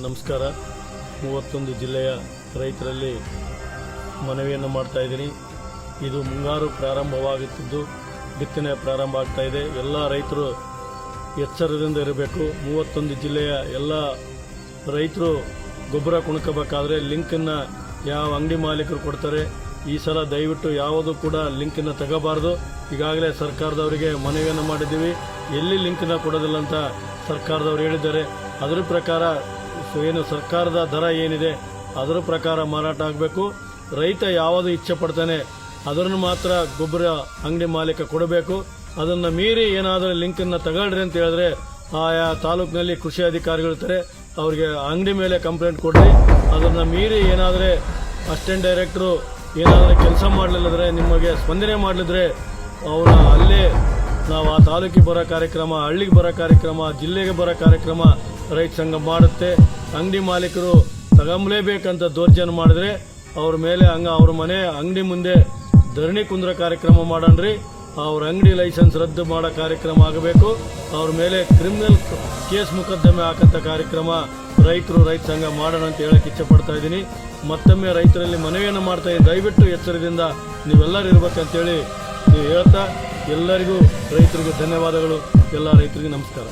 ನಮಸ್ಕಾರ. 31 ಜಿಲ್ಲೆಯ ರೈತರಲ್ಲಿ ಮನವಿಯನ್ನು ಮಾಡ್ತಾ ಇದ್ದೀನಿ. ಇದು ಮುಂಗಾರು ಪ್ರಾರಂಭವಾಗುತ್ತಿದ್ದು ಬಿತ್ತನೆ ಪ್ರಾರಂಭ ಆಗ್ತಾ ಇದೆ. ಎಲ್ಲ ರೈತರು ಎಚ್ಚರದಿಂದ ಇರಬೇಕು. 31 ಜಿಲ್ಲೆಯ ಎಲ್ಲ ರೈತರು ಗೊಬ್ಬರ ಕುಣ್ಕೋಬೇಕಾದ್ರೆ ಲಿಂಕನ್ನು ಯಾವ ಅಂಗಡಿ ಮಾಲೀಕರು ಕೊಡ್ತಾರೆ, ಈ ಸಲ ದಯವಿಟ್ಟು ಯಾವುದು ಕೂಡ ಲಿಂಕನ್ನು ತಗೋಬಾರ್ದು. ಈಗಾಗಲೇ ಸರ್ಕಾರದವರಿಗೆ ಮನವಿಯನ್ನು ಮಾಡಿದ್ದೀವಿ. ಎಲ್ಲಿ ಲಿಂಕನ್ನು ಕೊಡೋದಿಲ್ಲ ಅಂತ ಸರ್ಕಾರದವರು ಹೇಳಿದ್ದಾರೆ. ಅದರ ಪ್ರಕಾರ ಏನು ಸರ್ಕಾರದ ದರ ಏನಿದೆ ಅದರ ಪ್ರಕಾರ ಮಾರಾಟ ಆಗಬೇಕು. ರೈತ ಯಾವುದು ಇಚ್ಛೆ ಪಡ್ತಾನೆ ಅದನ್ನು ಮಾತ್ರ ಗೊಬ್ಬರ ಅಂಗಡಿ ಮಾಲೀಕ ಕೊಡಬೇಕು. ಅದನ್ನು ಮೀರಿ ಏನಾದರೂ ಲಿಂಕನ್ನು ತಗೊಳ್ರಿ ಅಂತ ಹೇಳಿದ್ರೆ ಆಯಾ ತಾಲೂಕಿನಲ್ಲಿ ಕೃಷಿ ಅಧಿಕಾರಿಗಳಿರ್ತಾರೆ, ಅವರಿಗೆ ಅಂಗಡಿ ಮೇಲೆ ಕಂಪ್ಲೇಂಟ್ ಕೊಡ್ರಿ. ಅದನ್ನು ಮೀರಿ ಏನಾದರೆ ಅಸಿಸ್ಟೆಂಟ್ ಡೈರೆಕ್ಟರು ಏನಾದರೂ ಕೆಲಸ ಮಾಡಲಿಲ್ಲದ್ರೆ, ನಿಮಗೆ ಸ್ಪಂದನೆ ಮಾಡಲಿದ್ರೆ ಅವರ ಅಲ್ಲೇ ನಾವು ಆ ತಾಲೂಕಿಗೆ ಬರೋ ಕಾರ್ಯಕ್ರಮ, ಹಳ್ಳಿಗೆ ಬರೋ ಕಾರ್ಯಕ್ರಮ, ಜಿಲ್ಲೆಗೆ ಬರೋ ಕಾರ್ಯಕ್ರಮ ರೈತ ಸಂಘ ಮಾಡುತ್ತೆ. ಅಂಗಡಿ ಮಾಲೀಕರು ತಗೊಂಬಲೇಬೇಕಂತ ದೌರ್ಜನ್ಯ ಮಾಡಿದ್ರೆ ಅವ್ರ ಮೇಲೆ ಅವ್ರ ಮನೆ ಅಂಗಡಿ ಮುಂದೆ ಧರಣಿ ಕುಂದ್ರ ಕಾರ್ಯಕ್ರಮ ಮಾಡೋಣ್ರಿ. ಅವ್ರ ಅಂಗಡಿ ಲೈಸೆನ್ಸ್ ರದ್ದು ಮಾಡೋ ಕಾರ್ಯಕ್ರಮ ಆಗಬೇಕು. ಅವ್ರ ಮೇಲೆ ಕ್ರಿಮಿನಲ್ ಕೇಸ್ ಮೊಕದ್ದಮೆ ಹಾಕಂತ ಕಾರ್ಯಕ್ರಮ ರೈತ ಸಂಘ ಮಾಡೋಣ ಅಂತ ಹೇಳಕ್ಕೆ ಇಚ್ಛೆ ಪಡ್ತಾ ಇದ್ದೀನಿ. ಮತ್ತೊಮ್ಮೆ ರೈತರಲ್ಲಿ ಮನವಿಯನ್ನು ಮಾಡ್ತಾ ಇದ್ದೀನಿ, ದಯವಿಟ್ಟು ಎಚ್ಚರದಿಂದ ನೀವೆಲ್ಲರೂ ಇರ್ಬೇಕಂತೇಳಿ ನೀವು ಹೇಳ್ತಾ ಎಲ್ಲರಿಗೂ ರೈತರಿಗೂ ಧನ್ಯವಾದಗಳು. ಎಲ್ಲ ರೈತರಿಗೂ ನಮಸ್ಕಾರ.